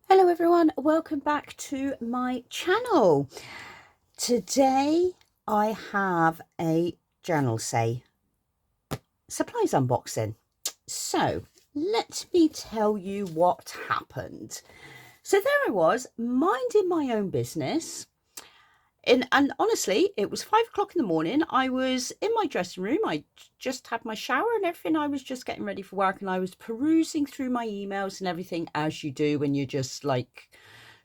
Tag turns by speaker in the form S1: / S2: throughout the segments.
S1: Hello everyone, welcome back to my channel. Today I have a Journalsay supplies unboxing. So let me tell you what happened. So there I was, minding my own business. And honestly, it was 5 o'clock in the morning. I was in my dressing room. I just had my shower and everything. I was just getting ready for work and I was perusing through my emails and everything, as you do when you're just like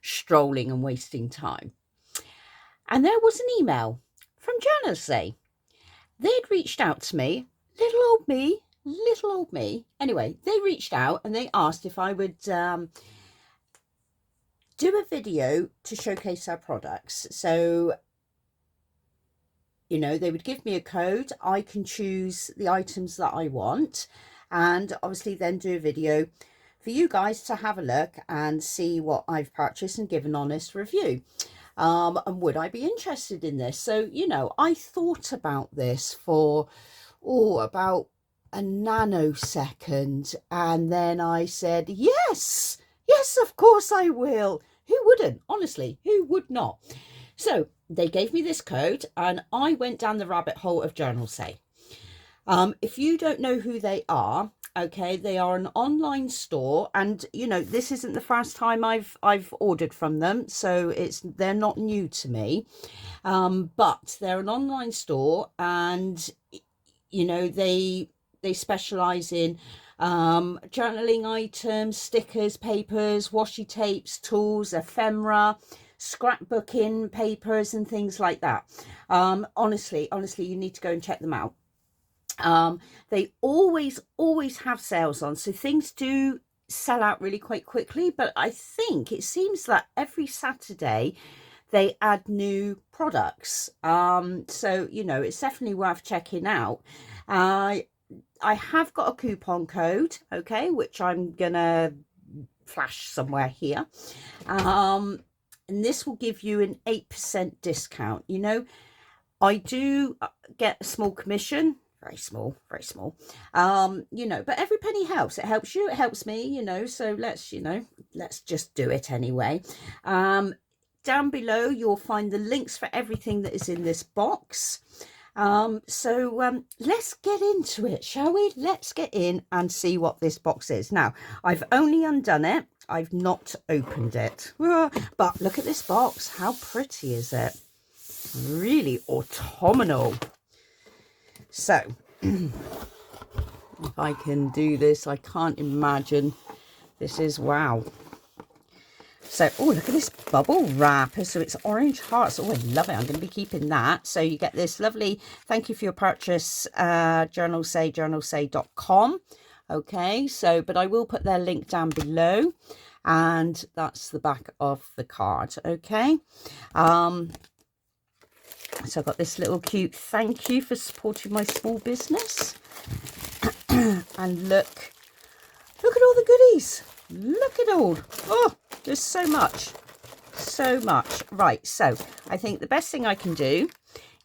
S1: strolling and wasting time. And there was an email from Journalsay. They'd reached out to me, little old me. Anyway, they reached out and they asked if I would do a video to showcase our products. So, you know, they would give me a code. I can choose the items that I want and obviously then do a video for you guys to have a look and see what I've purchased and give an honest review. And would I be interested in this? So, you know, I thought about this for, about a nanosecond. And then I said, yes, of course I will. Who wouldn't? Honestly, who would not? So they gave me this code and I went down the rabbit hole of Journalsay. If you don't know who they are, okay, they are an online store, and you know, this isn't the first time I've ordered from them, so they're not new to me. But they're an online store, and you know, they specialize in journaling items, stickers, papers, washi tapes, tools, ephemera, scrapbooking papers and things like that. Honestly, you need to go and check them out. They always have sales on, so things do sell out really quite quickly, but I think it seems that every Saturday they add new products. So you know, it's definitely worth checking out. I have got a coupon code, okay, which I'm gonna flash somewhere here. And this will give you an 8% discount. You know, I do get a small commission, very small, you know, but every penny helps. It helps you, it helps me, you know, so let's just do it anyway. Down below you'll find the links for everything that is in this box. So let's get into it, shall we? Let's get in and see what this box is. Now, I've only undone it. I've not opened it. But look at this box. How pretty is it? Really autumnal. So if I can do this, I can't imagine. This is wow. So, oh, look at this bubble wrapper. So it's orange hearts. Oh, I love it. I'm going to be keeping that. So you get this lovely, thank you for your purchase, journalsay.com. Okay, so, but I will put their link down below. And that's the back of the card. Okay. So I've got this little cute thank you for supporting my small business. And look at all the goodies. Look at all. Oh, there's so much. Right, so I think the best thing I can do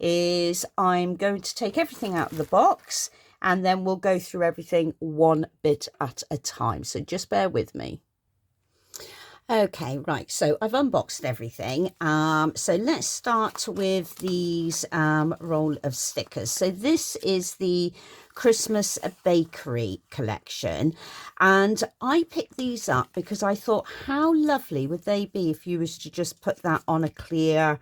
S1: is I'm going to take everything out of the box and then we'll go through everything one bit at a time. So just bear with me. Okay, right, so I've unboxed everything. So let's start with these roll of stickers. So this is the Christmas bakery collection, and I picked these up because I thought, how lovely would they be if you was to just put that on a clear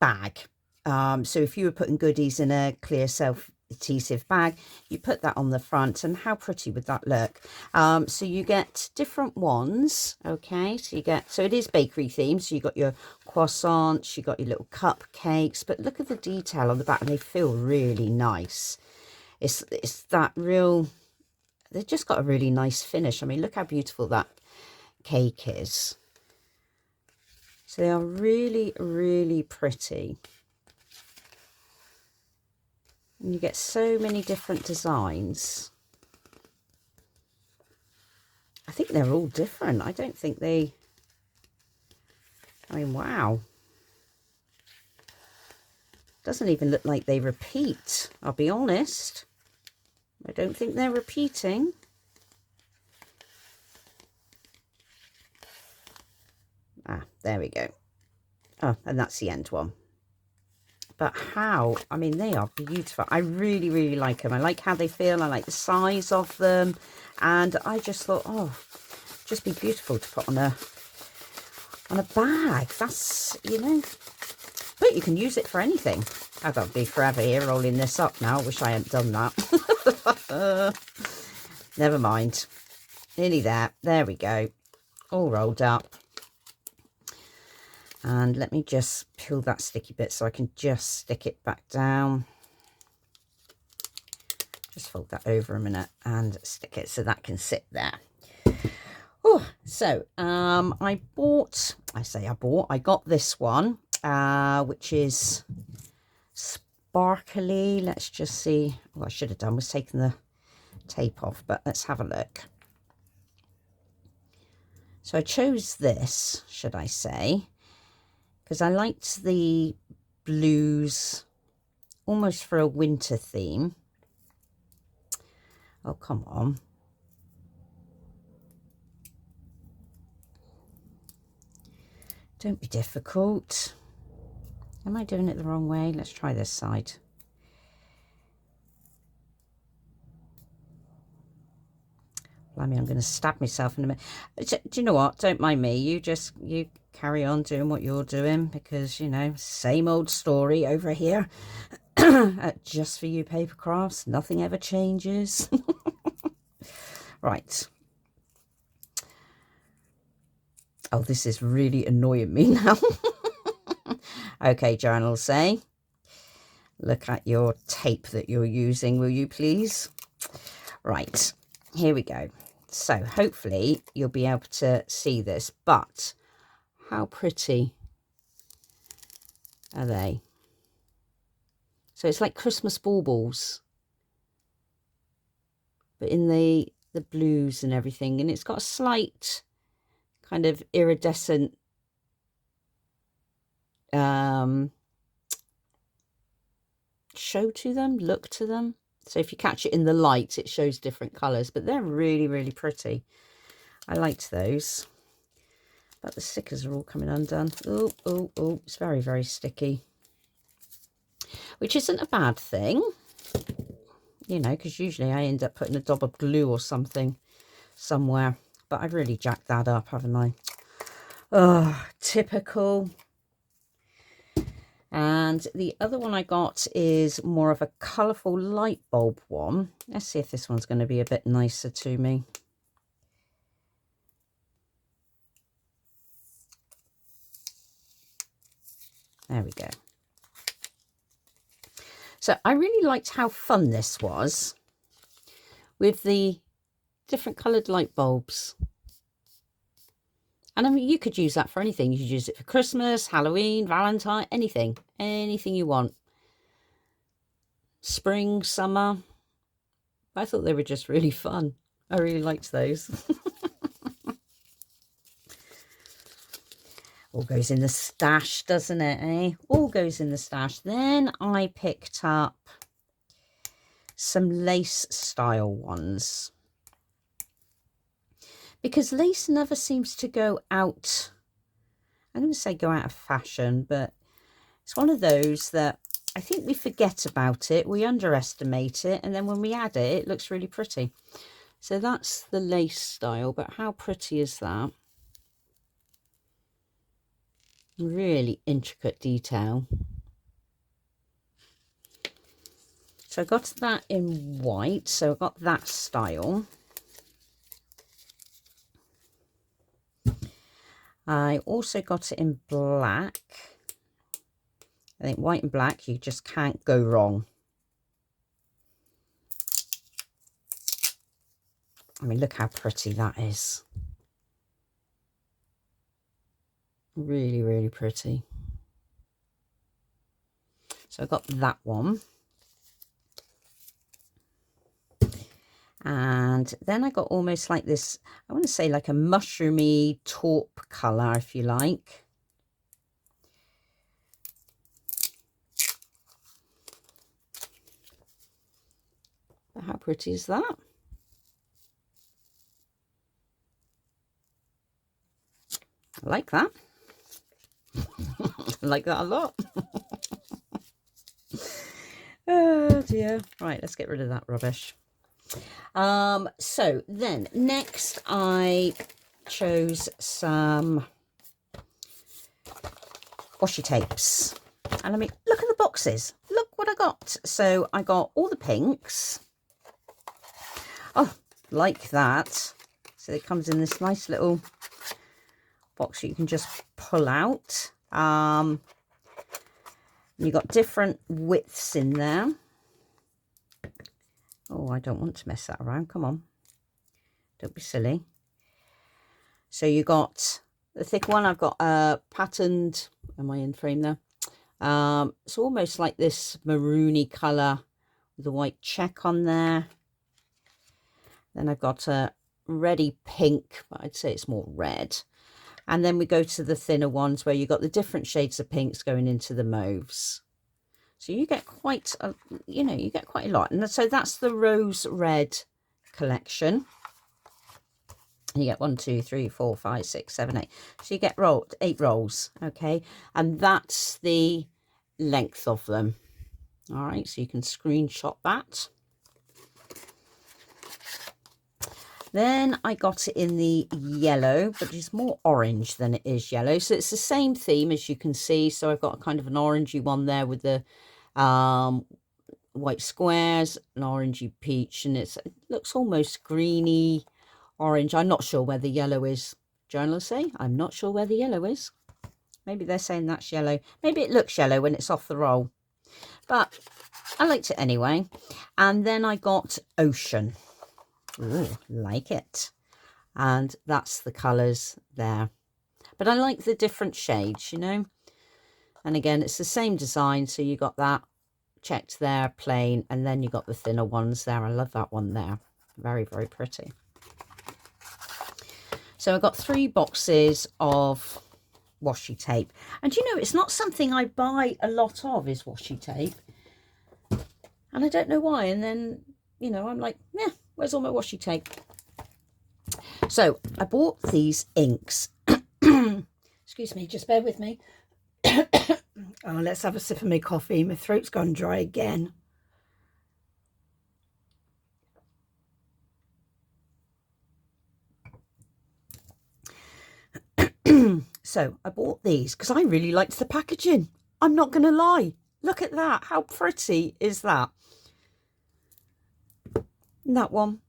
S1: bag. So if you were putting goodies in a clear self-adhesive bag, you put that on the front, and how pretty would that look? So you get different ones. Okay, so you get, so it is bakery themed, so you got your croissants, you got your little cupcakes, but look at the detail on the back, and they feel really nice. It's that real, they've just got a really nice finish. I mean, look how beautiful that cake is. So they are really pretty. And you get so many different designs. I think they're all different. I don't think they, I mean, wow. Doesn't even look like they repeat, I'll be honest. I don't think they're repeating. Ah, there we go. Oh, and that's the end one. But how, I mean, they are beautiful. I really, really like them. I like how they feel. I like the size of them. And I just thought, oh, just be beautiful to put on a bag. That's, you know, but you can use it for anything. I've got to be forever here rolling this up now. I wish I hadn't done that. Never mind. Nearly there. There we go. All rolled up. And let me just peel that sticky bit so I can just stick it back down. Just fold that over a minute and stick it so that can sit there. Oh, so I got this one, which is sparkly. Let's just see. What I should have done was taken the tape off, but let's have a look. So I chose this, should I say, because I liked the blues almost for a winter theme. Oh, come on. Don't be difficult. Am I doing it the wrong way? Let's try this side. Blimey, I'm going to stab myself in a minute. Do you know what? Don't mind me. You carry on doing what you're doing, because, you know, same old story over here. Just for you paper crafts. Nothing ever changes. Right. Oh, this is really annoying me now. Okay, Journalsay. Look at your tape that you're using, will you please? Right, here we go. So hopefully you'll be able to see this, but how pretty are they? So it's like Christmas baubles, but in the blues and everything, and it's got a slight kind of iridescent show to them, look to them. So if you catch it in the light, it shows different colours, but they're really, really pretty. I liked those. But the stickers are all coming undone. Oh, oh, oh, it's very, very sticky. Which isn't a bad thing, you know, because usually I end up putting a dab of glue or something somewhere. But I've really jacked that up, haven't I? Oh, typical. And the other one I got is more of a colourful light bulb one. Let's see if this one's going to be a bit nicer to me. There we go. So I really liked how fun this was with the different coloured light bulbs. And I mean, you could use that for anything. You could use it for Christmas, Halloween, Valentine, anything. Anything you want. Spring, summer. I thought they were just really fun. I really liked those. All goes in the stash, doesn't it, eh? All goes in the stash. Then I picked up some lace style ones, because lace never seems to go out, I'm going to say go out of fashion, but it's one of those that I think we forget about it, we underestimate it, and then when we add it, it looks really pretty. So that's the lace style, but how pretty is that? Really intricate detail. So I got that in white, so I got that style. I also got it in black. I think white and black, you just can't go wrong. I mean, look how pretty that is. Really, really pretty. So I got that one. And then I got almost like this, I want to say like a mushroomy taupe colour, if you like. But how pretty is that? I like that. like that a lot. Oh dear. Right, let's get rid of that rubbish. So then next I chose some washi tapes. And let me look at the boxes. Look what I got. So I got all the pinks. Oh, like that. So it comes in this nice little box you can just pull out. You've got different widths in there. Oh, I don't want to mess that around. Come on. Don't be silly. So you got the thick one. I've got a patterned, am I in frame there? It's almost like this maroony colour with a white check on there. Then I've got a reddy pink, but I'd say it's more red. And then we go to the thinner ones where you've got the different shades of pinks going into the mauves. So you get quite a, you get quite a lot. And so that's the rose red collection. You get 1, 2, 3, 4, 5, 6, 7, 8. So you get 8 rolls, okay? And that's the length of them. All right, so you can screenshot that. Then I got it in the yellow, but it's more orange than it is yellow. So it's the same theme as you can see. So I've got kind of an orangey one there with the white squares, an orangey peach, and it looks almost greeny orange. I'm not sure where the yellow is. Journalsay, I'm not sure where the yellow is. Maybe they're saying that's yellow. Maybe it looks yellow when it's off the roll. But I liked it anyway. And then I got Ocean. Ooh, like it. And that's the colours there. But I like the different shades, you know. And again, it's the same design. So you got that checked there, plain. And then you got the thinner ones there. I love that one there. Very, very pretty. So I got 3 boxes of washi tape. And you know, it's not something I buy a lot of, is washi tape. And I don't know why. And then, you know, I'm like, yeah, where's all my washi tape? So I bought these inks. Excuse me, just bear with me. Oh, let's have a sip of my coffee. My throat's gone dry again. So I bought these because I really liked the packaging. I'm not going to lie. Look at that. How pretty is that? That one.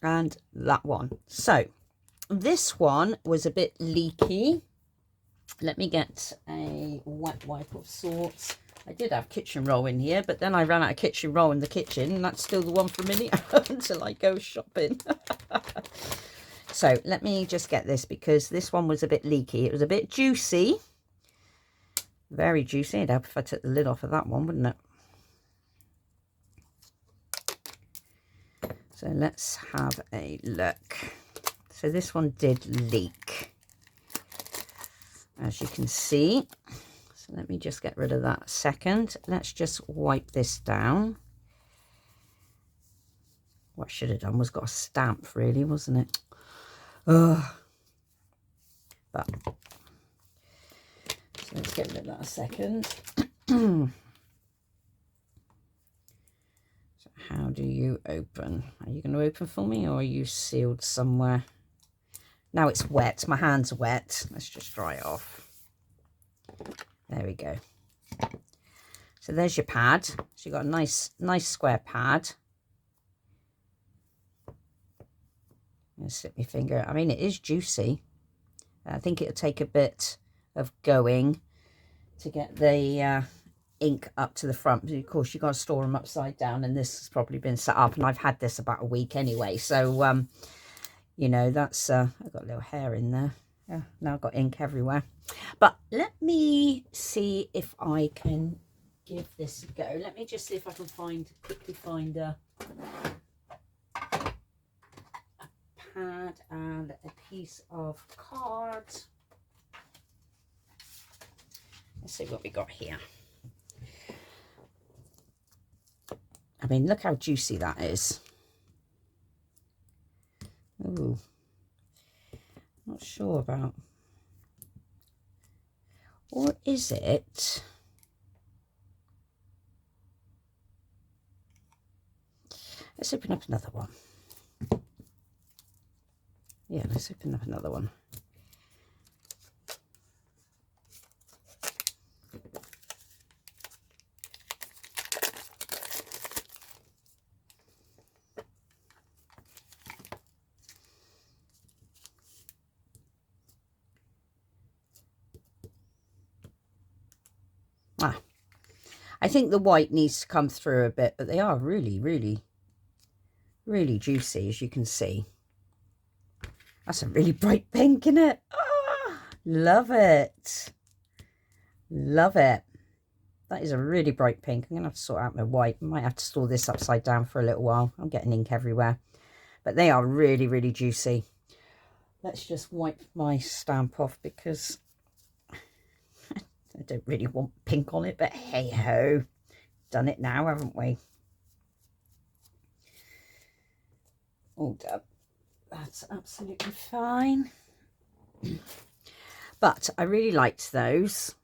S1: And that one. So this one was a bit leaky. Let me get a wet wipe of sorts. I did have kitchen roll in here, but then I ran out of kitchen roll in the kitchen, and that's still the one for a minute until I go shopping. So let me just get this, because this one was a bit leaky. It was a bit juicy. Very juicy. It'd help if I took the lid off of that one, wouldn't it? So let's have a look. So this one did leak, as you can see. So let me just get rid of that a second. Let's just wipe this down. What I should have done was got a stamp, really, wasn't it? Ugh. But so let's get rid of that a second. So how do you open? Are you going to open for me, or are you sealed somewhere? Now it's wet. My hands are wet. Let's just dry it off. There we go. So there's your pad. So you've got a nice square pad. I'm going to slip my finger. I mean, it is juicy. I think it'll take a bit of going to get the ink up to the front. But of course, you've got to store them upside down, and this has probably been set up, and I've had this about a week anyway. So, you know, that's, I've got a little hair in there. Yeah, now I've got ink everywhere. But let me see if I can give this a go. Let me just see if I can quickly find a pad and a piece of card. Let's see what we got here. I mean, look how juicy that is. Ooh, not sure about. Or is it? Let's open up another one. Yeah, let's open up another one. I think the white needs to come through a bit, but they are really, really, really juicy, as you can see. That's a really bright pink, isn't it? Oh, love it. Love it. That is a really bright pink. I'm going to have to sort out my white. I might have to store this upside down for a little while. I'm getting ink everywhere. But they are really, really juicy. Let's just wipe my stamp off because I don't really want pink on it, but hey ho, done it now, haven't we? All done. That's absolutely fine. But I really liked those,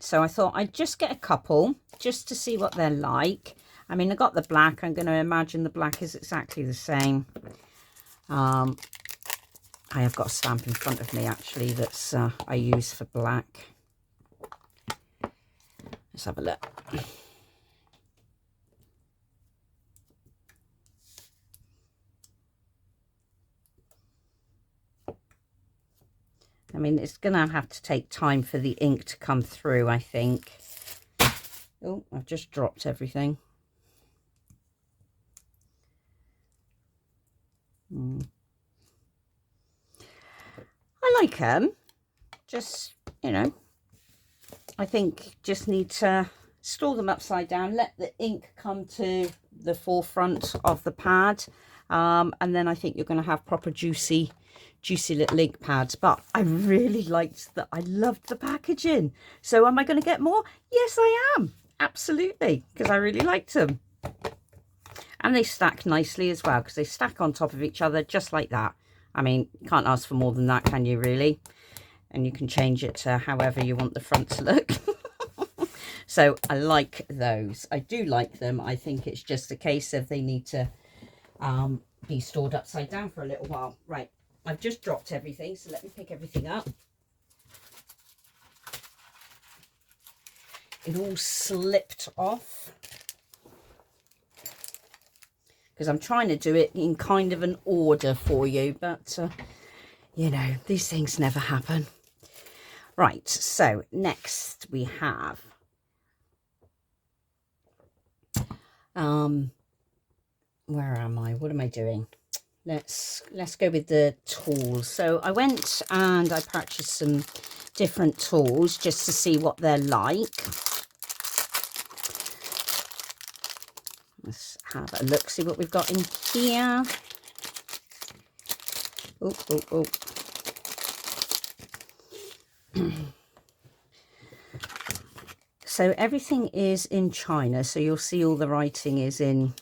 S1: so I thought I'd just get a couple just to see what they're like. I mean, I got the black. I'm going to imagine the black is exactly the same. I have got a stamp in front of me actually that's I use for black. Let's have a look. I mean, it's going to have to take time for the ink to come through, I think. Oh, I've just dropped everything. I like them. Just, you know, I think just need to store them upside down, let the ink come to the forefront of the pad. And then I think you're going to have proper juicy little ink pads. But I really liked that. I loved the packaging. So am I going to get more? Yes, I am. Absolutely. Because I really liked them. And they stack nicely as well, because they stack on top of each other just like that. I mean, you can't ask for more than that, can you, really? And you can change it to however you want the front to look. So I like those. I do like them. I think it's just a case of they need to be stored upside down for a little while. Right, I've just dropped everything, so let me pick everything up. It all slipped off, because I'm trying to do it in kind of an order for you, but you know, these things never happen. Right, so next we have where am I? What am I doing? Let's go with the tools. So I went and I purchased some different tools just to see what they're like. Let's have a look, see what we've got in here. Oh. So everything is in China, so you'll see all the writing is in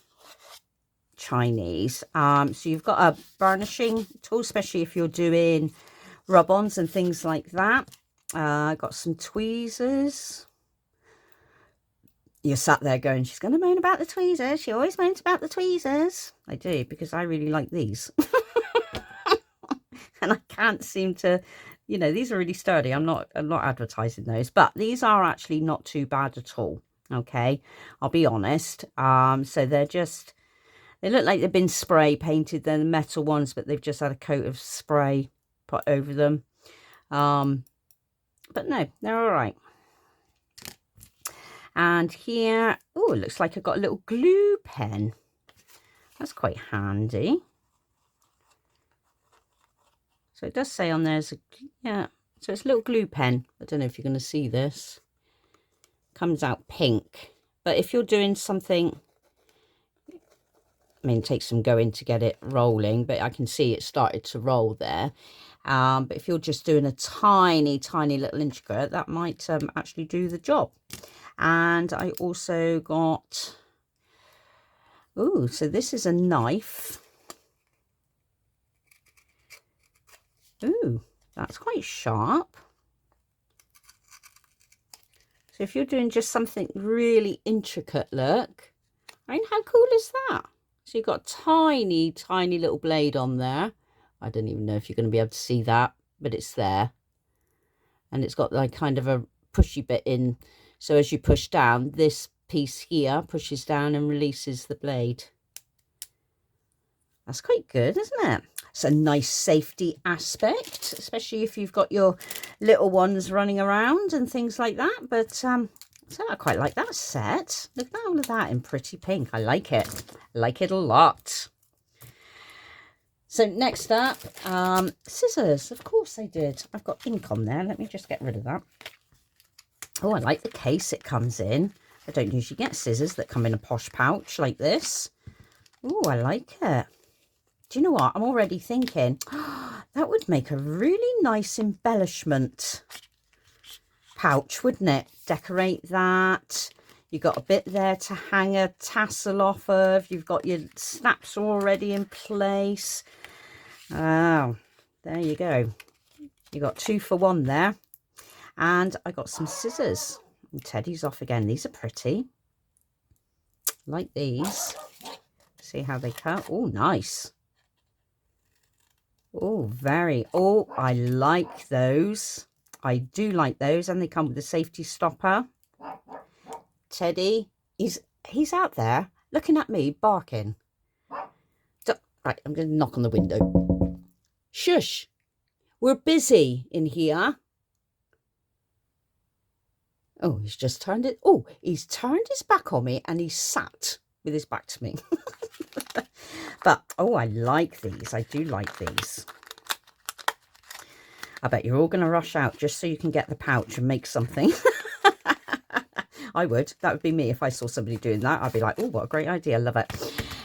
S1: Chinese. So you've got a burnishing tool, especially if you're doing rub-ons and things like that. Got some tweezers. You're sat there going, she's going to moan about the tweezers. She always moans about the tweezers. I do, because I really like these. And I can't seem to, you know, these are really sturdy. I'm not advertising those, but these are actually not too bad at all. Okay, I'll be honest. So they're just, they look like they've been spray painted. They're the metal ones, but they've just had a coat of spray put over them. But no, they're all right. And here, oh, it looks like I've got a little glue pen. That's quite handy. So it does say on there's a, yeah, so it's a little glue pen. I don't know if you're going to see this. Comes out pink. But if you're doing something, I mean, it takes some going to get it rolling, but I can see it started to roll there. But if you're just doing a tiny little intricate, that might actually do the job. And I also got, oh, so this is a knife. Ooh, that's quite sharp. So if you're doing just something really intricate, look, I mean, how cool is that? So you've got a tiny, tiny little blade on there. I don't even know if you're going to be able to see that, but it's there. And it's got like kind of a pushy bit in. So as you push down, this piece here pushes down and releases the blade. That's quite good, isn't it? It's a nice safety aspect, especially if you've got your little ones running around and things like that. But so I quite like that set. Look at all of that in pretty pink. I like it. I like it a lot. So next up, scissors. Of course I did. I've got ink on there. Let me just get rid of that. Oh, I like the case it comes in. I don't usually get scissors that come in a posh pouch like this. Oh, I like it. Do you know what? I'm already thinking, that would make a really nice embellishment pouch, wouldn't it? Decorate that. You've got a bit there to hang a tassel off of. You've got your snaps already in place. Oh, there you go. You got 2 for 1 there. And I got some scissors. And Teddy's off again. These are pretty. Like these. See how they cut. Oh, nice. Oh, very. Oh, I like those. I do like those. And they come with a safety stopper. Teddy, he's out there looking at me, barking. Right, I'm going to knock on the window. Shush. We're busy in here. Oh, he's just turned it. Oh, he's turned his back on me and he's sat with his back to me. But, oh, I like these. I do like these. I bet you're all going to rush out just so you can get the pouch and make something. I would. That would be me if I saw somebody doing that. I'd be like, oh, what a great idea. Love it.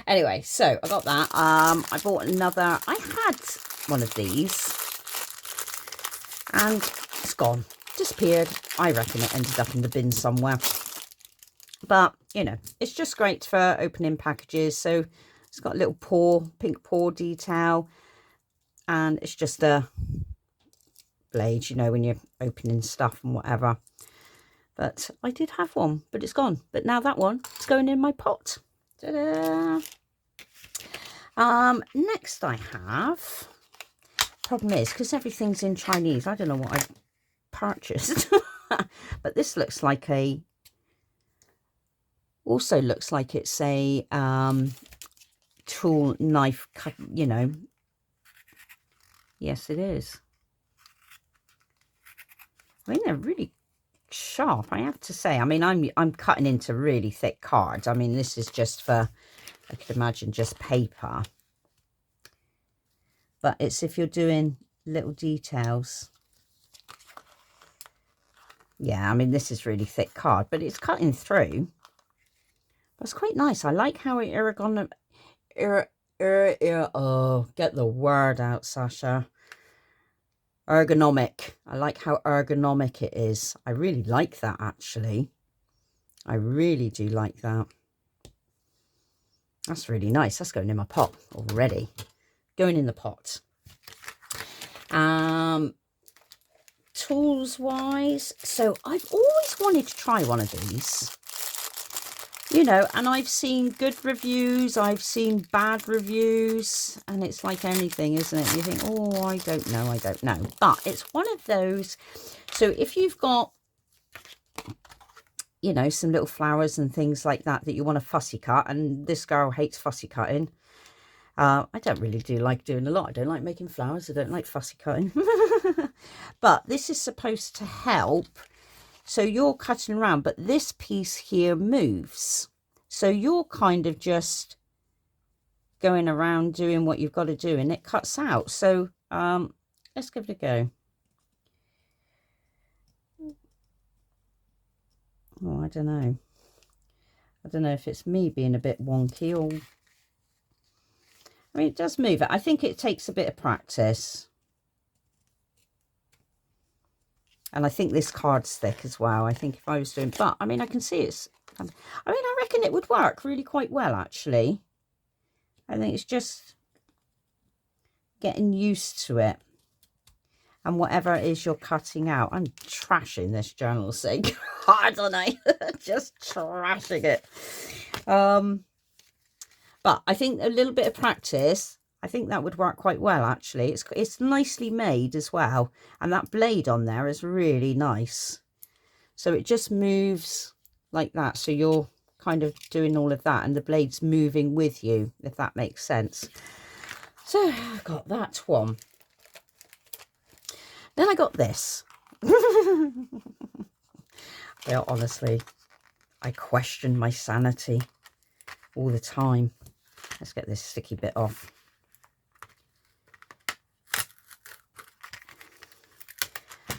S1: Anyway, so I got that. I bought another. I had one of these and it's gone. Disappeared. I reckon it ended up in the bin somewhere. But, you know, it's just great for opening packages. So it's got a little paw, pink paw detail. And it's just a blade, you know, when you're opening stuff and whatever. But I did have one, but it's gone. But now that one is going in my pot. Ta-da! Next I have, problem is, because everything's in Chinese, I don't know what I've purchased. But this looks like also looks like it's a tool knife cut, you know. Yes, it is. I mean, they're really sharp, I have to say. I mean, I'm cutting into really thick cards. I mean, this is just for, I could imagine, just paper. But it's if you're doing little details. Yeah, I mean, this is really thick card, but it's cutting through. But it's quite nice. I like how it oh, get the word out, Sasha. Ergonomic. I like how ergonomic it is. I really like that, actually. I really do like that. That's really nice. That's going in my pot already. Going in the pot. Tools wise, so I've always wanted to try one of these, you know, and I've seen good reviews, I've seen bad reviews, and it's like anything, isn't it? You think, oh, I don't know, but it's one of those. So if you've got, you know, some little flowers and things like that you want to fussy cut, and this girl hates fussy cutting. I don't really like doing a lot. I don't like making flowers. I don't like fussy cutting. But this is supposed to help. So you're cutting around, but this piece here moves. So you're kind of just going around doing what you've got to do, and it cuts out. So let's give it a go. Oh, I don't know. I don't know if it's me being a bit wonky or... I mean, it does move it. I think it takes a bit of practice. And I think this card's thick as well. I think if I was doing... But, I mean, I can see it's... I mean, I reckon it would work really quite well, actually. I think it's just getting used to it. and whatever it is you're cutting out. I'm trashing this Journalsay card, aren't I? Just trashing it. But I think a little bit of practice, I think that would work quite well, actually. It's nicely made as well. And that blade on there is really nice. So it just moves like that. So you're kind of doing all of that and the blade's moving with you, if that makes sense. So I got that one. Then I got this. Well, honestly, I question my sanity all the time. Let's get this sticky bit off.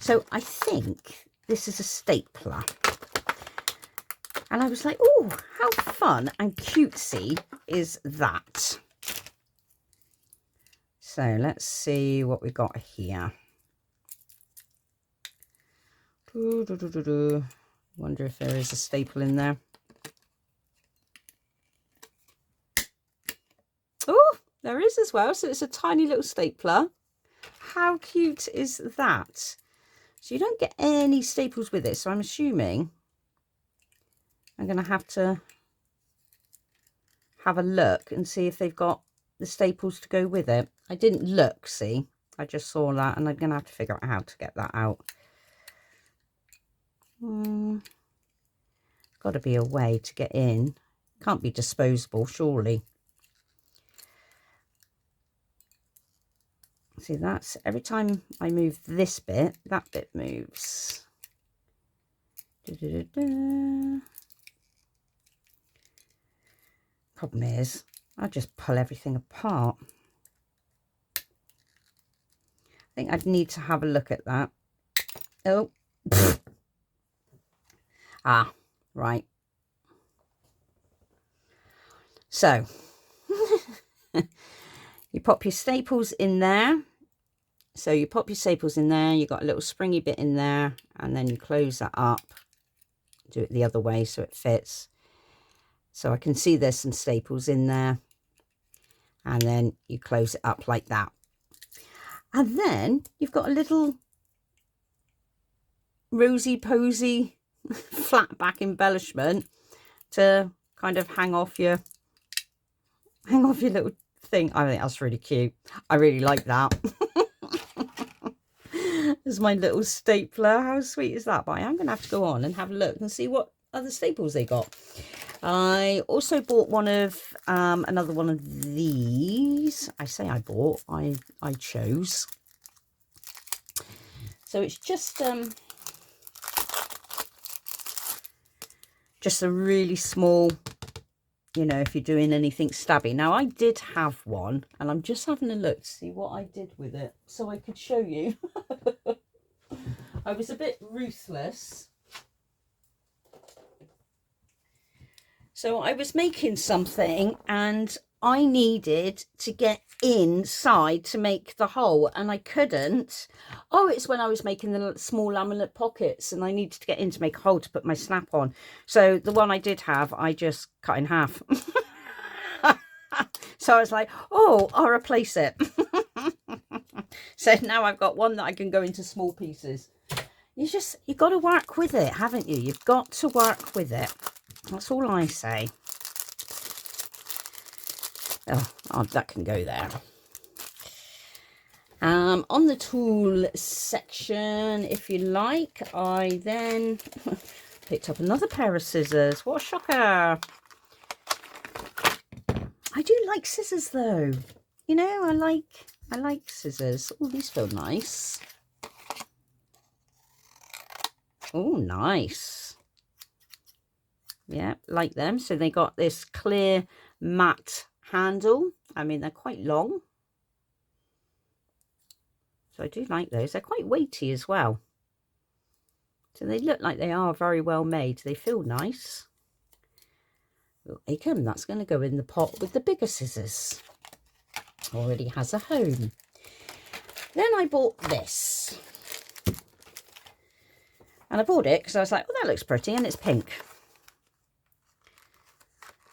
S1: So I think this is a stapler. And I was like, oh, how fun and cutesy is that? So let's see what we got here. Wonder if there is a staple in there. Oh, there is as well. So it's a tiny little stapler. How cute is that? So you don't get any staples with it. So I'm assuming I'm going to have a look and see if they've got the staples to go with it. I didn't look, see. I just saw that and I'm going to have to figure out how to get that out. Got to be a way to get in. Can't be disposable, surely. See, that's every time I move this bit, that bit moves. Problem is, I just pull everything apart. I think I'd need to have a look at that. Oh. Ah, right. So, you pop your staples in there. So you pop your staples in there, you've got a little springy bit in there, and then you close that up. Do it the other way so it fits. So I can see there's some staples in there. And then you close it up like that. And then you've got a little rosy-posy flat back embellishment to kind of hang off your little thing. I think that's really cute. I really like that. There's my little stapler. How sweet is that? But I am going to have to go on and have a look and see what other staples they got. I also bought one of another one of these. I say I bought. I chose. So it's just a really small, you know, if you're doing anything stabby. Now, I did have one, and I'm just having a look to see what I did with it so I could show you. I was a bit ruthless. So I was making something, and I needed to get inside to make the hole, and I couldn't. Oh, it's when I was making the small laminate pockets, and I needed to get in to make a hole to put my snap on. So the one I did have, I just cut in half. So I was like, oh, I'll replace it. So now I've got one that I can go into small pieces. You've got to work with it, haven't you? You've got to work with it. That's all I say. Oh, that can go there. On the tool section, if you like, I then picked up another pair of scissors. What a shocker. I do like scissors though. You know, I like scissors. Oh, these feel nice. Oh, nice. Yeah, like them. So they got this clear matte handle. I mean, they're quite long. So I do like those. They're quite weighty as well. So they look like they are very well made. They feel nice. Little Acom, that's going to go in the pot with the bigger scissors. Already has a home. Then I bought this. And I bought it because I was like, oh, that looks pretty, and it's pink.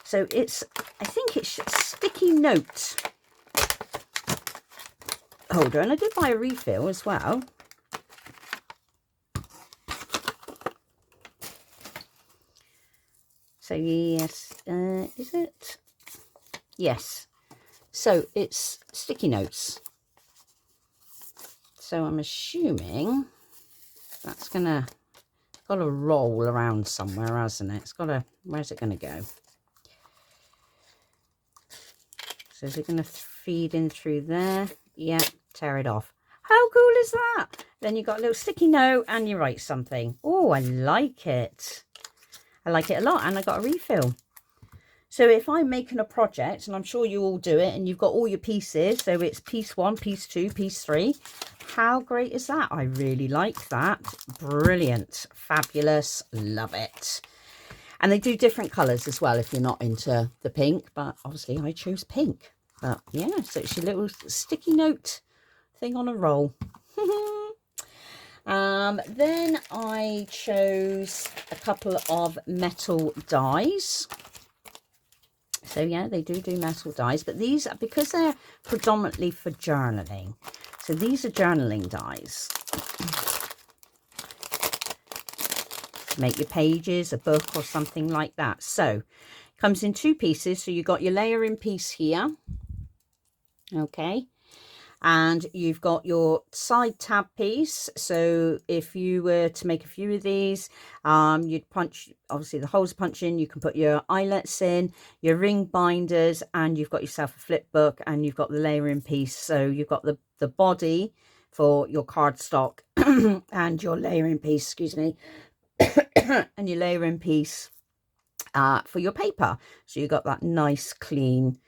S1: So it's, I think it's a sticky note holder. And I did buy a refill as well. So yes, is it? Yes. So it's sticky notes. So I'm assuming that's got to roll around somewhere, hasn't it? It's got to, where's it going to go? So is it going to feed in through there? Yeah, tear it off. How cool is that? Then you've got a little sticky note and you write something. Oh, I like it. I like it a lot, and I got a refill. So if I'm making a project, and I'm sure you all do it, and you've got all your pieces, so it's piece 1, piece 2, piece 3. How great is that? I really like that. Brilliant. Fabulous. Love it. And they do different colours as well if you're not into the pink, but obviously I chose pink. But yeah, so it's your little sticky note thing on a roll. Then I chose a couple of metal dies. So yeah, they do metal dies, but these, because they're predominantly for journaling, so these are journaling dies. Make your pages, a book or something like that. So comes in 2 pieces. So you've got your layering piece here, okay, and you've got your side tab piece. So if you were to make a few of these, you'd punch, obviously the holes punch in, you can put your eyelets in, your ring binders, and you've got yourself a flip book, and you've got the layering piece. So you've got the body for your cardstock and your layering piece, excuse me, and your layering piece for your paper. So you got that nice clean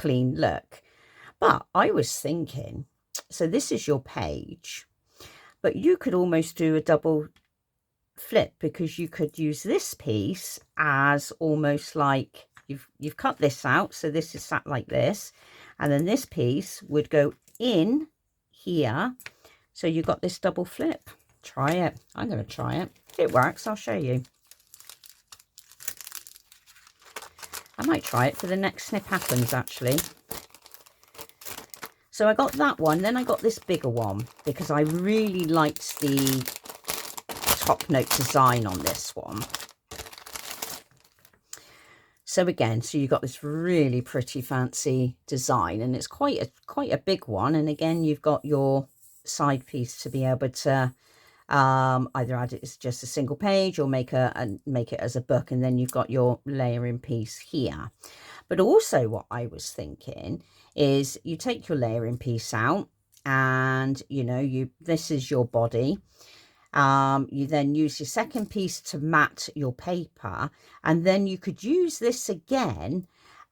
S1: look. But I was thinking, so this is your page, but you could almost do a double flip, because you could use this piece as almost like you've cut this out, so this is sat like this, and then this piece would go in here, so you got this double flip. Try it. I'm going to try it. If it works, I'll show you. I might try it for the next Snip Happens, actually. So I got that one, then I got this bigger one, because I really liked the top note design on this one. So again, so you got this really pretty fancy design, and it's quite a big one. And again, you've got your side piece to be able to either add it as just a single page or make it as a book, and then you've got your layering piece here. But also what I was thinking is you take your layering piece out, and this is your body. You then use your second piece to mat your paper, and then you could use this again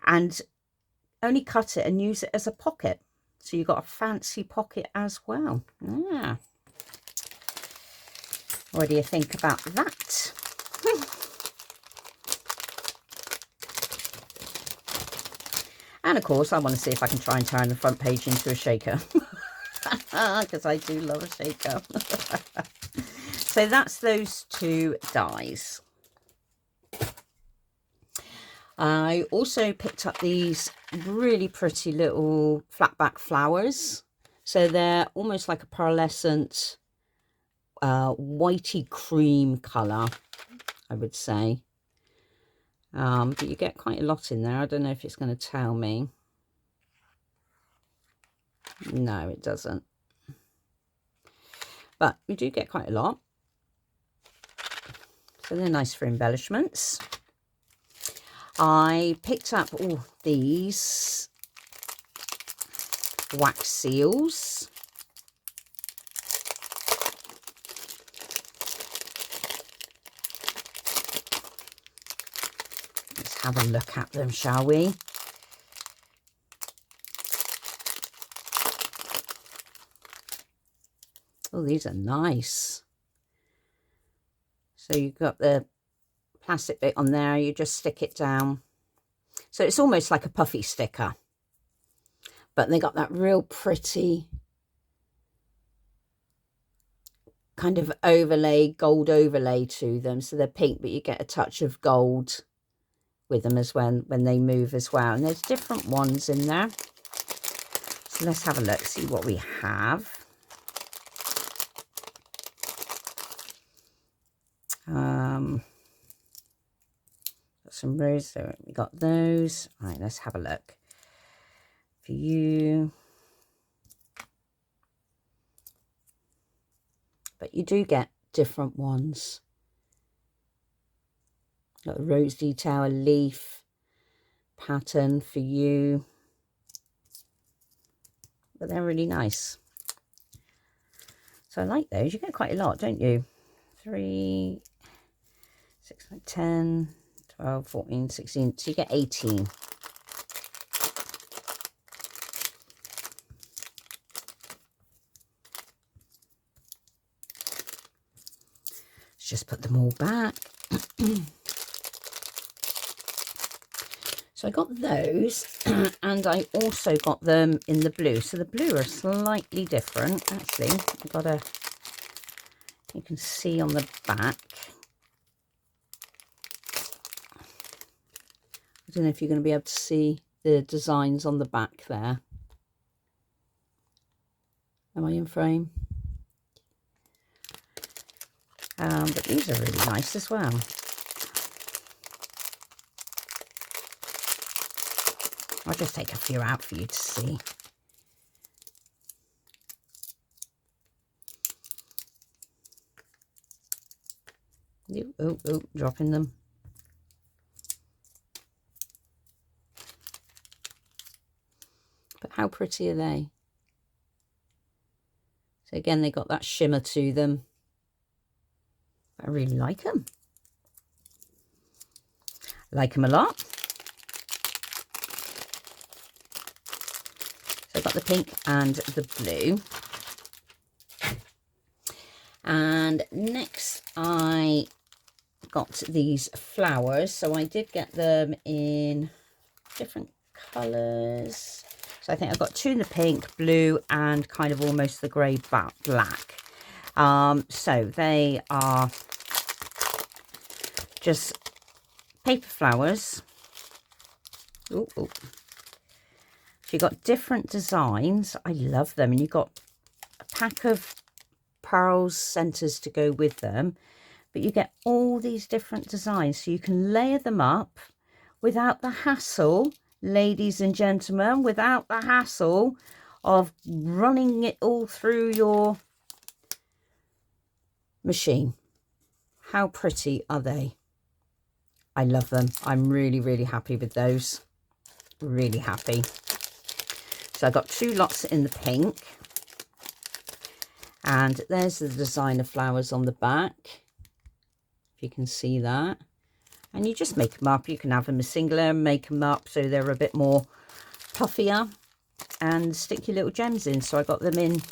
S1: and only cut it and use it as a pocket. So you've got a fancy pocket as well. Yeah. What do you think about that? And of course, I want to see if I can try and turn the front page into a shaker, because I do love a shaker. So that's those 2 dies. I also picked up these really pretty little flat-back flowers. So they're almost like a pearlescent whitey cream colour, I would say. But you get quite a lot in there. I don't know if it's going to tell me. No, it doesn't. But you do get quite a lot. So they're nice for embellishments. I picked up all these wax seals. Let's have a look at them, shall we? Oh, these are nice. So you've got the plastic bit on there, you just stick it down. So it's almost like a puffy sticker, but they got that real pretty kind of overlay, gold overlay to them. So they're pink, but you get a touch of gold with them as when they move as well. And there's different ones in there. So let's have a look, see what we have. some roses. So we got those. Right, let's have a look. For you. But you do get different ones. Got a rose detail, a leaf pattern for you. But they're really nice. So I like those. You get quite a lot, don't you? 3, 6, 9, 10, 12, 14, 16. So you get 18. Let's just put them all back. So I got those, and I also got them in the blue. So the blue are slightly different, actually. I've got a, you can see on the back. I don't know if you're going to be able to see the designs on the back there. Am I in frame? But these are really nice as well. I'll just take a few out for you to see. Oh, dropping them. But how pretty are they? So again, they got that shimmer to them. I really like them. I like them a lot. So I've got the pink and the blue. And next I got these flowers. So I did get them in different colours. So I think I've got 2 in the pink, blue, and kind of almost the grey black. So they are just paper flowers. Ooh. So you've got different designs. I love them. And you've got a pack of pearls centres to go with them. But you get all these different designs. So you can layer them up without the hassle, ladies and gentlemen, without the hassle of running it all through your machine. How pretty are they? I love them. I'm really, really happy with those. Really happy. So I got 2 lots in the pink. And there's the design of flowers on the back. If you can see that. And you just make them up. You can have them as singular, make them up so they're a bit more puffier. And stick your little gems in. So I got them in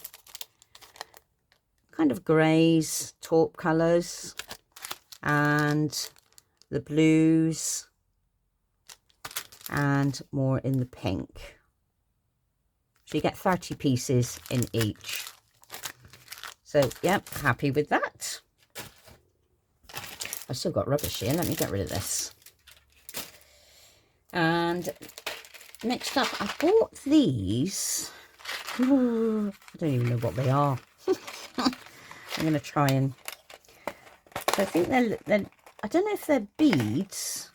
S1: kind of greys, taupe colours. And the blues. And more in the pink. So you get 30 pieces in each. So, yep, happy with that. I've still got rubbish here. Let me get rid of this. And next up, I bought these. Ooh, I don't even know what they are. I'm going to try and... So I think they're... I don't know if they're beads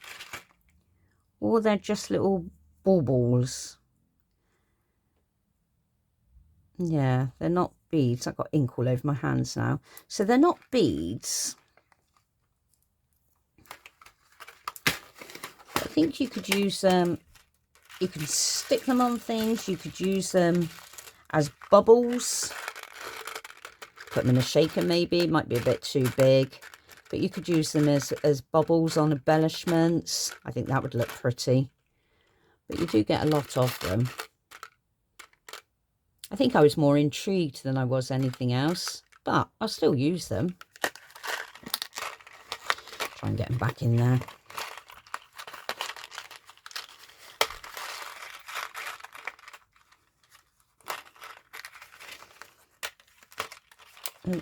S1: or they're just little baubles. Yeah, they're not beads. I've got ink all over my hands now. So they're not beads. I think you could use them, you can stick them on things. You could use them as bubbles. Put them in a shaker maybe. It might be a bit too big. But you could use them as bubbles on embellishments. I think that would look pretty. But you do get a lot of them. I think I was more intrigued than I was anything else, but I'll still use them. Try and get them back in there.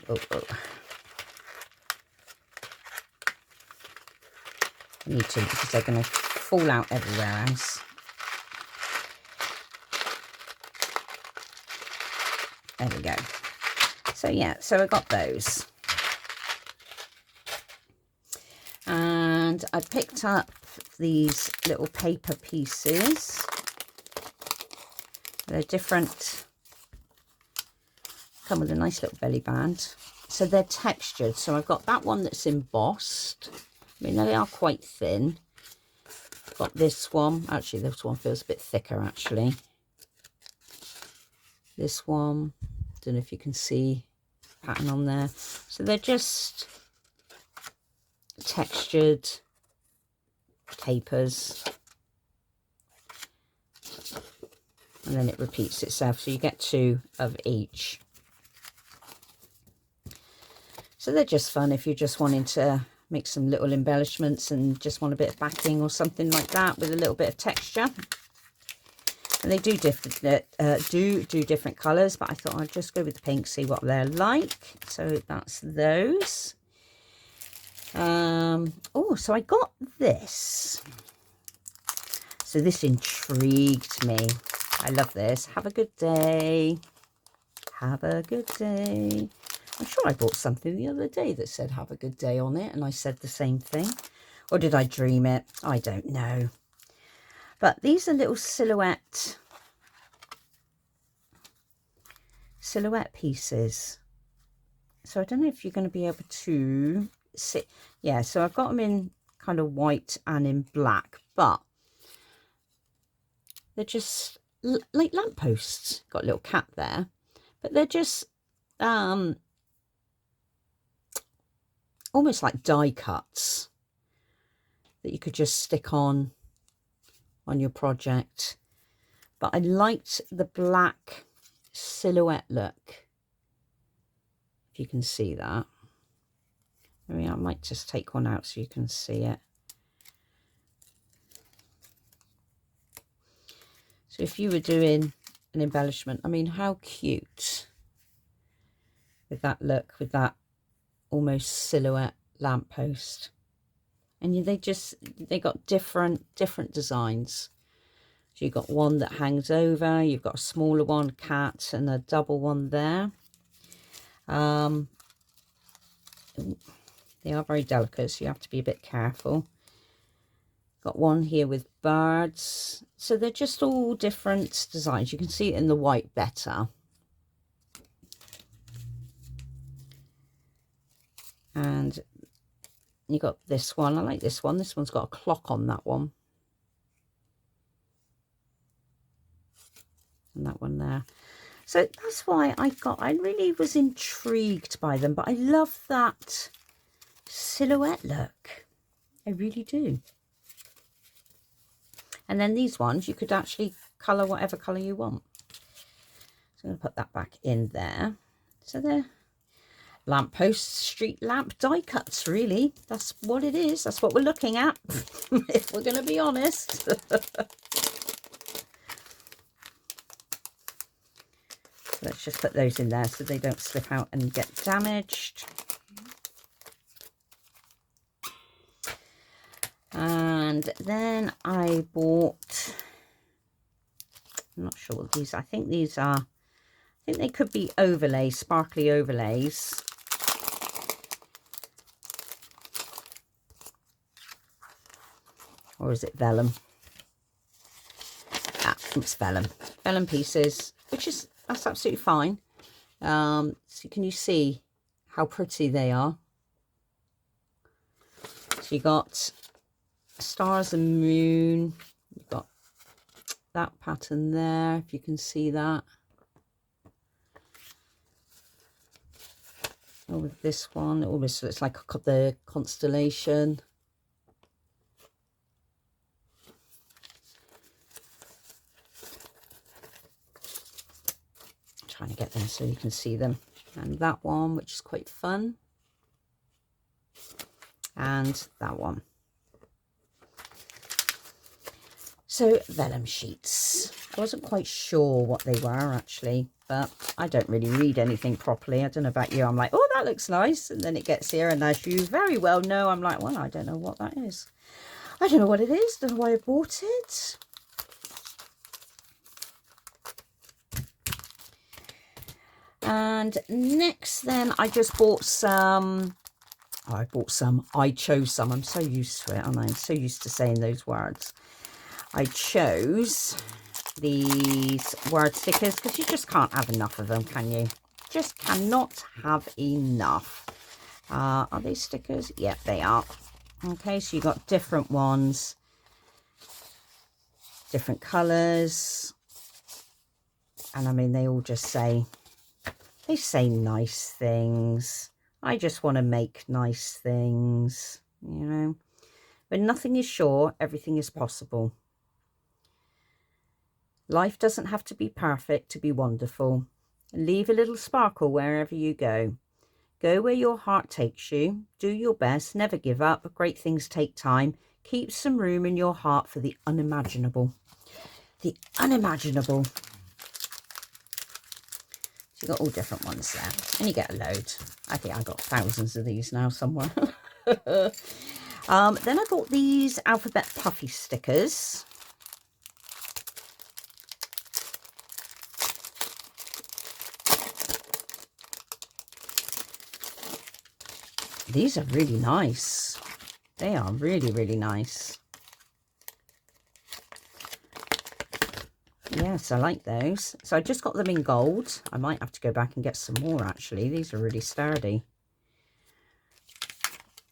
S1: Oh. I need to because they're going to fall out everywhere else. There we go. So yeah, so I got those. And I picked up these little paper pieces. They're different, come with a nice little belly band. So they're textured. So I've got that one that's embossed. I mean, they are quite thin. Got this one. Actually, this one feels a bit thicker, actually. This one, don't know if you can see pattern on there. So they're just textured papers. And then it repeats itself. So you get 2 of each. So they're just fun if you're just wanting to make some little embellishments and just want a bit of backing or something like that with a little bit of texture. And they do different different colours, but I thought I'd just go with the pink, see what they're like. So that's those. Oh, so I got this. So this intrigued me. I love this. Have a good day. Have a good day. I'm sure I bought something the other day that said have a good day on it, and I said the same thing. Or did I dream it? I don't know. But these are little silhouette pieces. So I don't know if you're going to be able to see. Yeah, so I've got them in kind of white and in black, but they're just like lampposts. Got a little cat there, but they're just almost like die cuts that you could just stick on your project. But I liked the black silhouette look, if you can see that. I mean, I might just take one out so you can see it. So if you were doing an embellishment, I mean, how cute with that look, with that almost silhouette lamppost. And they got different designs. So you've got one that hangs over, you've got a smaller one, cat, and a double one there. They are very delicate, so you have to be a bit careful. Got one here with birds. So they're just all different designs. You can see it in the white better. And you got this one. I like this one. This one's got a clock on that one. And that one there. So that's why I really was intrigued by them. But I love that silhouette look. I really do. And then these ones, you could actually colour whatever colour you want. So I'm going to put that back in there. So they're lampposts, street lamp die cuts, really. That's what it is. That's what we're looking at, if we're going to be honest. Let's just put those in there so they don't slip out and get damaged. And then I bought, I'm not sure what these, I think these are, I think they could be overlays, sparkly overlays. Or is it vellum? Ah, it's vellum. Vellum pieces, which is, that's absolutely fine. So can you see how pretty they are? So you got stars and moon. You've got that pattern there, if you can see that. Oh, with this one, it almost looks like the constellation. Trying to get there so you can see them. And that one, which is quite fun. And that one. So vellum sheets. I wasn't quite sure what they were actually, but I don't really read anything properly. I don't know about you. I'm like, oh, that looks nice. And then it gets here, and as you very well know, I'm like, well, I don't know what that is. I don't know what it is. Don't know why I bought it. And next then I just bought some Oh, I bought some. I chose some. I'm so used to it, aren't I? I'm so used to saying those words. I chose these word stickers because you just can't have enough of them, can you? Just cannot have enough. Are they stickers? Yep, they are. Okay, so you've got different ones, different colours. And I mean, they all just say, they say nice things. I just want to make nice things, you know. When nothing is sure, everything is possible. Life doesn't have to be perfect to be wonderful. Leave a little sparkle wherever you go. Go where your heart takes you. Do your best. Never give up. Great things take time. Keep some room in your heart for the unimaginable. The unimaginable. So you've got all different ones there. And you get a load. I think I've got thousands of these now somewhere. Then I got these alphabet puffy stickers. These are really nice. They are really, really nice. Yes, I like those. So I just got them in gold. I might have to go back and get some more, actually. These are really sturdy.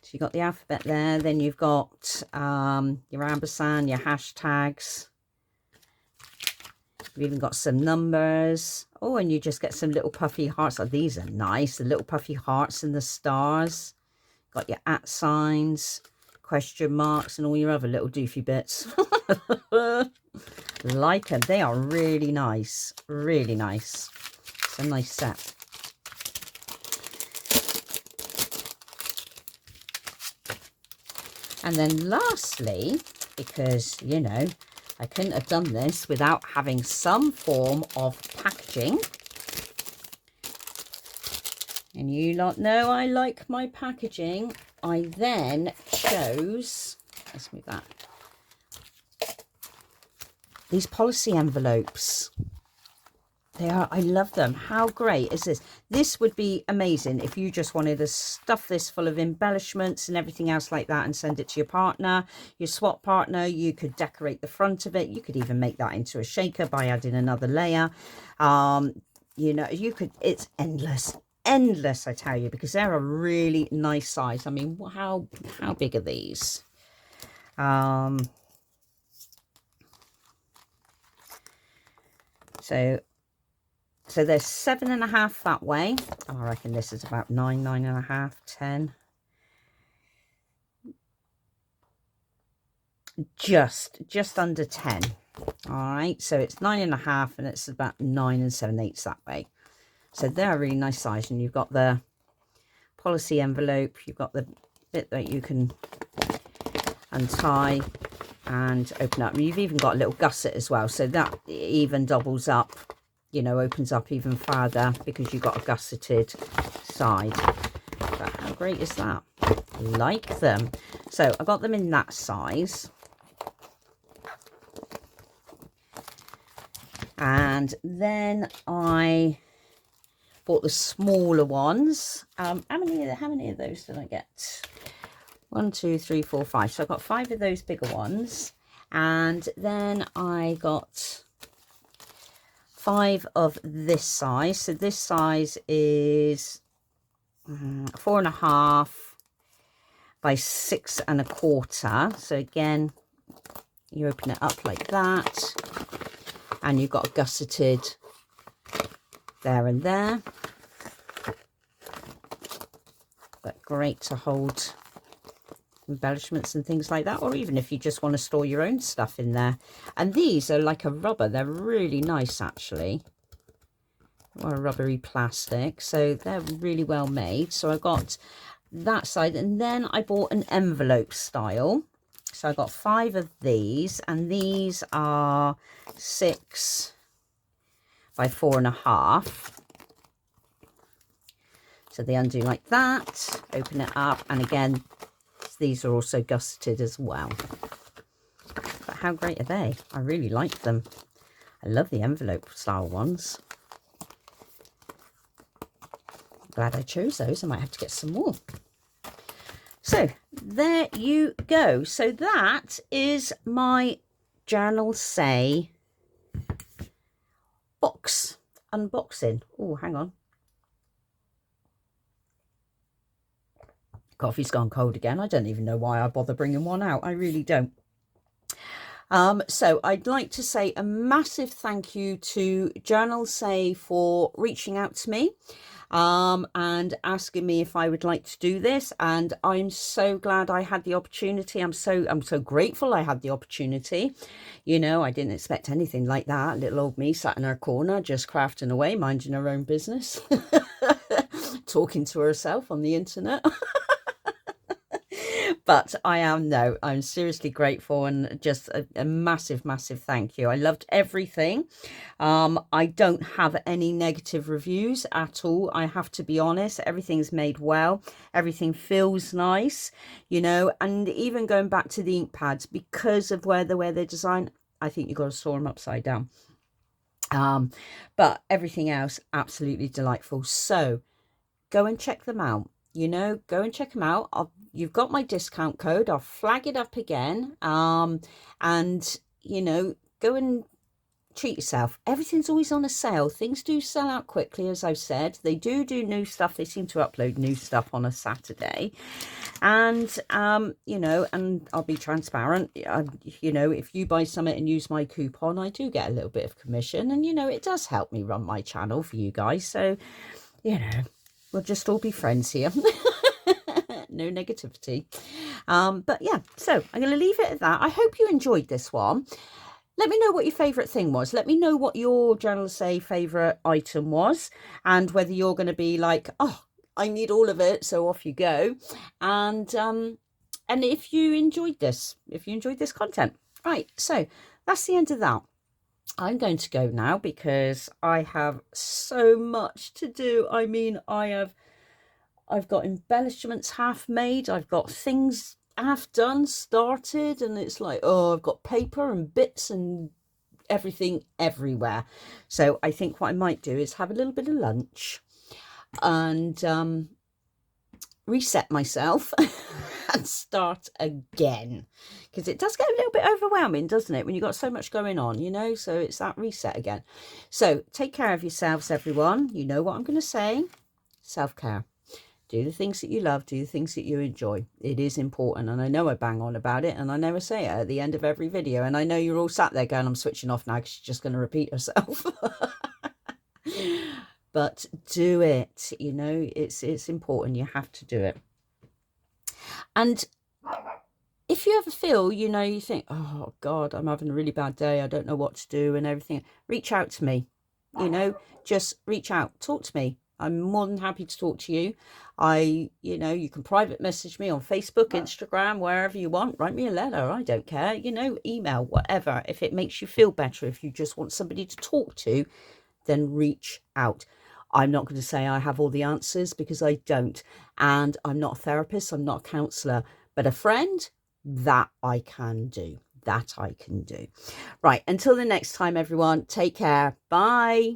S1: So you've got the alphabet there. Then you've got your ampersand, your hashtags. You've even got some numbers. Oh, and you just get some little puffy hearts. Oh, these are nice. The little puffy hearts and the stars. Got your @ signs, question marks, and all your other little doofy bits. Like them. They are really nice. Really nice. It's a nice set. And then lastly, because, you know, I couldn't have done this without having some form of packaging. And you lot know I like my packaging. I then chose, let's move that, these policy envelopes. They are, I love them. How great is this? This would be amazing if you just wanted to stuff this full of embellishments and everything else like that and send it to your partner, your swap partner. You could decorate the front of it. You could even make that into a shaker by adding another layer. You know, you could, it's endless. Endless, I tell you, because they're a really nice size. I mean, how big are these? So they're 7.5 that way. I reckon this is about 9.5, 10. Just under 10. All right, so it's 9.5 and it's about 9 7/8 that way. So they're a really nice size, and you've got the policy envelope. You've got the bit that you can untie and open up. You've even got a little gusset as well, so that even doubles up, you know, opens up even further because you've got a gusseted side. But how great is that? Like them. So I got them in that size. And then I bought the smaller ones. How many of those did I get? 1, 2, 3, 4, 5. So I got 5 of those bigger ones. And then I got 5 of this size. So this size is 4.5 by 6.25. So again, you open it up like that, and you've got a gusseted there and there. But great to hold embellishments and things like that, or even if you just want to store your own stuff in there. And these are like a rubber. They're really nice, actually. Or a rubbery plastic, so they're really well made. So I got that side, and then I bought an envelope style. So I got 5 of these, and these are 6 by 4.5. So they undo like that, open it up, and again, these are also gusseted as well. But how great are they? I really like them. I love the envelope style ones. Glad I chose those. I might have to get some more. So there you go. So that is my Journalsay box unboxing. Oh, hang on. Coffee's gone cold again. I don't even know why I bother bringing one out. I really don't. So I'd like to say a massive thank you to Journalsay for reaching out to me and asking me if I would like to do this. And I'm so glad I had the opportunity. I'm so grateful I had the opportunity. You know, I didn't expect anything like that. Little old me sat in her corner, just crafting away, minding her own business, talking to herself on the internet. But I'm seriously grateful, and just a massive thank you. I loved everything. I don't have any negative reviews at all. I have to be honest. Everything's made well. Everything feels nice, you know. And even going back to the ink pads, because of the way they're designed, I think you've got to store them upside down. But everything else, absolutely delightful. So go and check them out. You know, go and check them out. You've got my discount code. I'll flag it up again. And, you know, go and treat yourself. Everything's always on a sale. Things do sell out quickly, as I've said. They do new stuff. They seem to upload new stuff on a Saturday. And, you know, and I'll be transparent. You know, if you buy something and use my coupon, I do get a little bit of commission. And, you know, it does help me run my channel for you guys. So, you know, we'll just all be friends here. No negativity. But yeah, so I'm going to leave it at that. I hope you enjoyed this one. Let me know what your favourite thing was. Let me know what your Journalsay favourite item was, and whether you're going to be like, oh, I need all of it, so off you go. And if you enjoyed this, content. Right, so that's the end of that. I'm going to go now because I have so much to do. I mean, I've got embellishments half made. I've got things half done, started, and it's like, oh, I've got paper and bits and everything everywhere. So I think what I might do is have a little bit of lunch and reset myself and start again, because it does get a little bit overwhelming, doesn't it, when you've got so much going on, you know. So it's that reset again. So take care of yourselves, everyone. You know what I'm going to say. Self-care. Do the things that you love, do the things that you enjoy. It is important, and I know I bang on about it, and I never say it at the end of every video, and I know you're all sat there going, I'm switching off now because she's just going to repeat herself. But do it, you know, it's important. You have to do it. And if you ever feel, you know, you think, oh God, I'm having a really bad day, I don't know what to do and everything, reach out to me, you know, just reach out, talk to me. I'm more than happy to talk to you. You know, you can private message me on Facebook, Instagram, wherever you want. Write me a letter. I don't care. You know, email, whatever. If it makes you feel better, if you just want somebody to talk to, then reach out. I'm not going to say I have all the answers, because I don't. And I'm not a therapist. I'm not a counsellor. But a friend, that I can do. That I can do. Right. Until the next time, everyone. Take care. Bye.